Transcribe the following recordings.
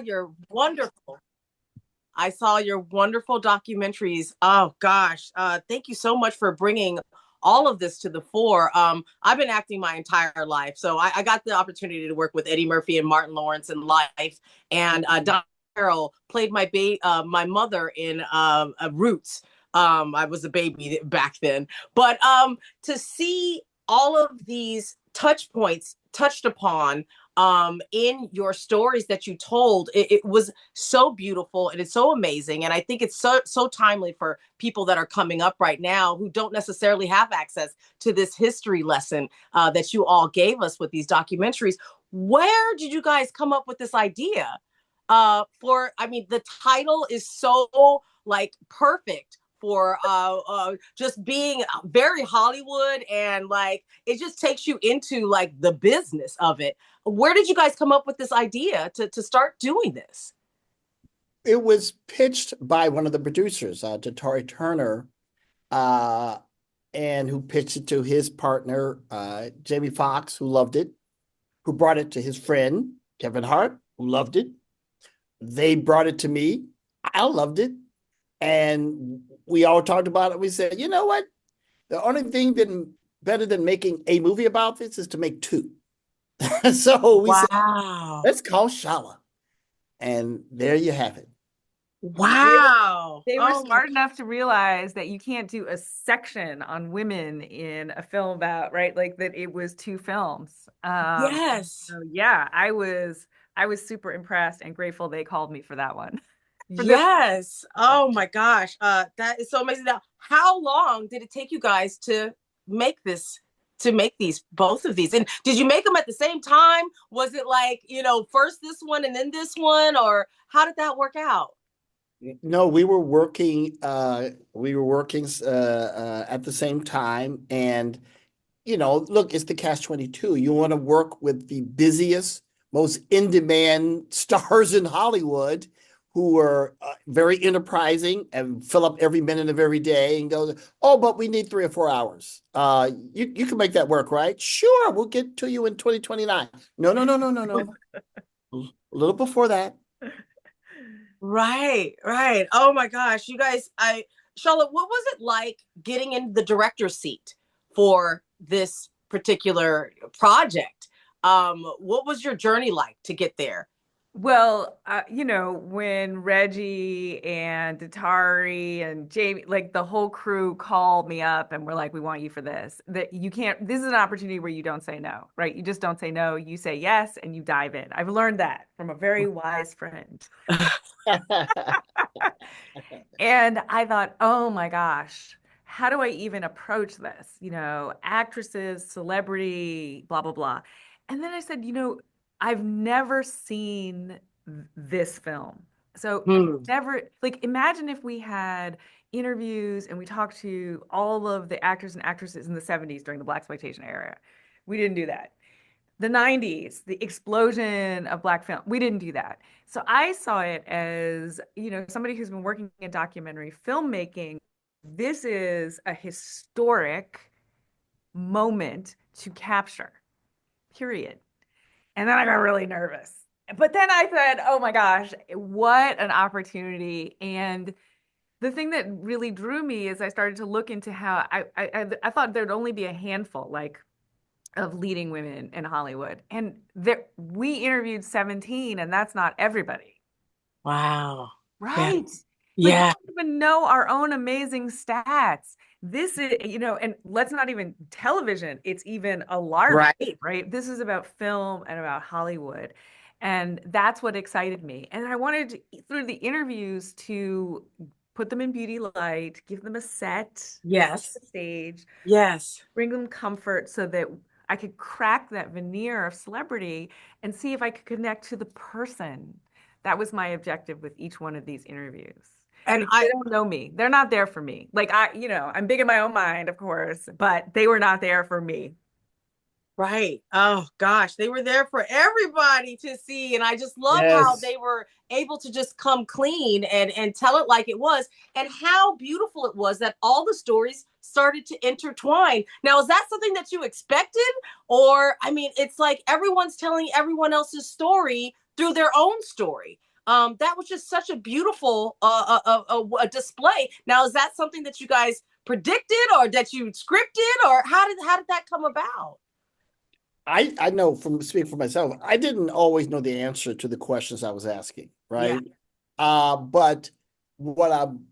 your wonderful I saw your wonderful documentaries. Oh gosh, thank you so much for bringing all of this to the fore. I've been acting my entire life, so I got the opportunity to work with Eddie Murphy and Martin Lawrence in Life, and Don Carroll played my mother in Roots. I was a baby back then, but to see all of these touch points touched upon in your stories that you told, it was so beautiful and it's so amazing. And I think it's so timely for people that are coming up right now who don't necessarily have access to this history lesson that you all gave us with these documentaries. Where did you guys come up with this idea? I mean, the title is so like perfect for just being very Hollywood, and like it just takes you into like the business of it. Where did you guys come up with this idea to start doing this? It was pitched by one of the producers, Tori Turner, uh, and who pitched it to his partner, Jamie Foxx, who loved it, who brought it to his friend, Kevin Hart, who loved it. They brought it to me. I loved it. And we all talked about it. We said, you know what? The only thing better than making a movie about this is to make two. So we said, Wow. let's call Shala. And there you have it. They were, Wow. they were Oh my. smart enough to realize that you can't do a section on women in a film about, right? Like that it was two films. Yes. So yeah, I was super impressed and grateful they called me for that one. For this. Yes. Oh my gosh. That is so amazing. Now, how long did it take you guys to make this, to make these, both of these? And did you make them at the same time? Was it like, first this one and then this one, or how did that work out? No, we were working. At the same time, and look, it's the catch 22. You want to work with the busiest, most in-demand stars in Hollywood, who are very enterprising and fill up every minute of every day, and go, oh, but we need 3 or 4 hours. You can make that work, right? Sure, we'll get to you in 2029. No, no, no, no, no, no. A little before that. Right, right. Oh my gosh, you guys, Charlotte, what was it like getting in the director's seat for this particular project? What was your journey like to get there? Well, when Reggie and Datari and Jamie, like the whole crew called me up and were like, we want you for this. That you can't, this is an opportunity where you don't say no, right? You just don't say no. You say yes and you dive in. I've learned that from a very wise friend. And I thought, oh my gosh, how do I even approach this? Actresses, celebrity, blah, blah, blah. And then I said, I've never seen this film. So Hmm. never, like, imagine if we had interviews and we talked to all of the actors and actresses in the 70s during the blaxploitation era. We didn't do that. The 90s, the explosion of black film. We didn't do that. So I saw it as, somebody who's been working in documentary filmmaking. This is a historic moment to capture, period. And then I got really nervous. But then I said, oh my gosh, what an opportunity. And the thing that really drew me is I started to look into how I thought there'd only be a handful, like, of leading women in Hollywood. And we interviewed 17, and that's not everybody. Wow. Yeah. Right. Like, we Yeah. don't even know our own amazing stats. This is, and let's not even television, it's even a larger, Right. right? This is about film and about Hollywood. And that's what excited me. And I wanted through the interviews to put them in beauty light, give them a set, Yes. a stage, Yes. bring them comfort so that I could crack that veneer of celebrity and see if I could connect to the person. That was my objective with each one of these interviews. And Because they don't know me. They're not there for me. Like I'm big in my own mind, of course, but they were not there for me. right. Oh gosh, they were there for everybody to see, and I just love how Yes. they were able to just come clean and tell it like it was, and how beautiful it was that all the stories started to intertwine. Now, is that something that you expected, or I mean, it's like everyone's telling everyone else's story through their own story. That was just such a beautiful display. Now, is that something that you guys predicted or that you scripted, or how did that come about? I know from speaking for myself, I didn't always know the answer to the questions I was asking, Yeah. right? But what I'm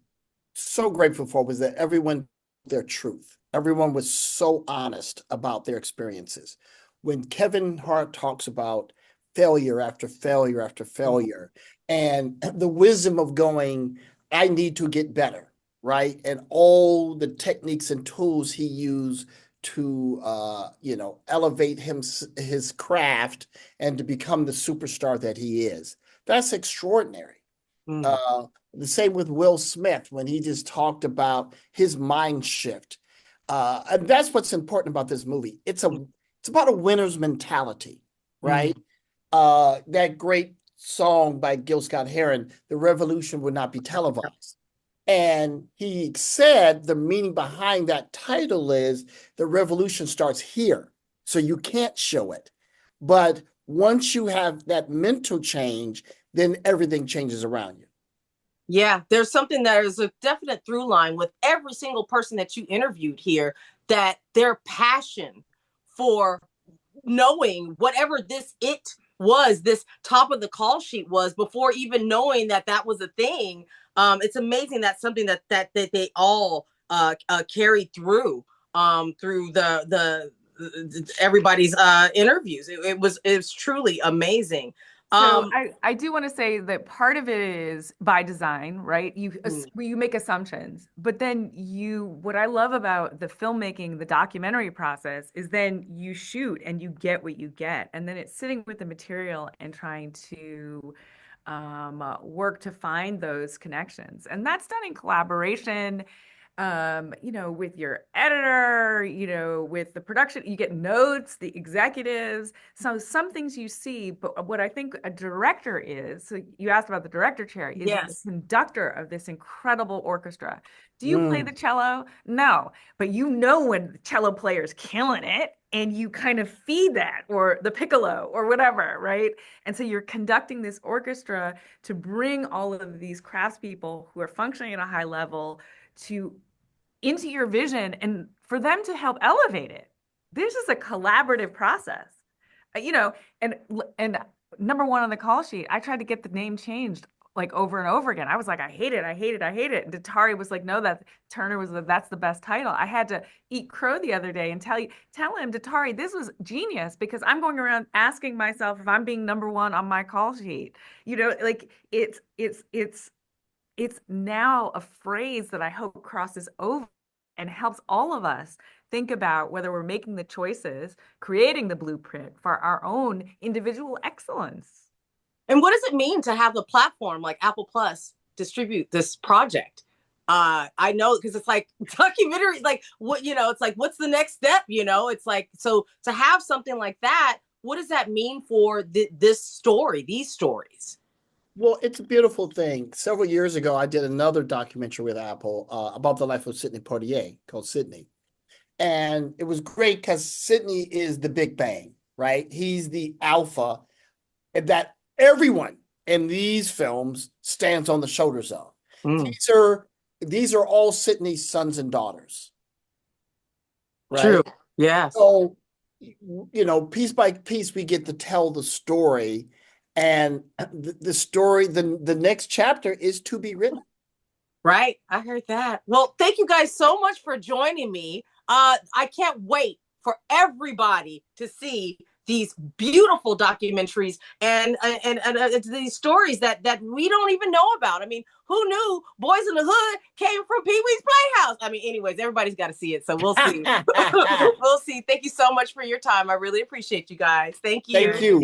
so grateful for was that everyone their truth. Everyone was so honest about their experiences. When Kevin Hart talks about failure after failure after failure, and the wisdom of going, I need to get better, right? And all the techniques and tools he used to elevate his craft and to become the superstar that he is. That's extraordinary. Mm. The same with Will Smith when he just talked about his mind shift. And that's what's important about this movie. It's about a winner's mentality, right? That great song by Gil Scott-Heron, "The Revolution Would Not Be Televised." And he said the meaning behind that title is the revolution starts here. So you can't show it. But once you have that mental change, then everything changes around you. Yeah, there's something that is a definite through line with every single person that you interviewed here, that their passion for knowing whatever it was, this top of the call sheet was, before even knowing that that was a thing. It's amazing that's something that they all carried through through the everybody's interviews. It was truly amazing. So I do want to say that part of it is by design, right? Mm. You make assumptions, but then what I love about the filmmaking, the documentary process is then you shoot and you get what you get. And then it's sitting with the material and trying to work to find those connections. And that's done in collaboration, with your editor, with the production, you get notes, the executives. So some things you see, but what I think a director is, so you asked about the director chair, is the conductor of this incredible orchestra. Do you play the cello? No, but when the cello player's killing it and you kind of feed that, or the piccolo or whatever, right? And so you're conducting this orchestra to bring all of these craftspeople who are functioning at a high level into your vision and for them to help elevate it. This is a collaborative process, and number one on the call sheet, I tried to get the name changed like over and over again. I was like, I hate it. And Datari was like, no, that's the best title. I had to eat crow the other day and tell him, Datari, this was genius, because I'm going around asking myself if I'm being number one on my call sheet. It's now a phrase that I hope crosses over and helps all of us think about whether we're making the choices, creating the blueprint for our own individual excellence. And what does it mean to have the platform like Apple Plus distribute this project? I know, because it's like documentary, like it's like, what's the next step? It's like, so to have something like that, what does that mean for these stories? Well, it's a beautiful thing. Several years ago, I did another documentary with Apple about the life of Sidney Poitier called Sidney. And it was great because Sidney is the Big Bang, right? He's the alpha that everyone in these films stands on the shoulders of. These are all Sidney's sons and daughters, right? True. Yes. So, piece by piece, we get to tell the story. And the story, the next chapter is to be written. Right. I heard that. Well, thank you guys so much for joining me. I can't wait for everybody to see these beautiful documentaries and these stories that we don't even know about. I mean, who knew Boys in the Hood came from Pee Wee's Playhouse? I mean, anyways, everybody's got to see it. So we'll see. We'll see. Thank you so much for your time. I really appreciate you guys. Thank you. Thank you.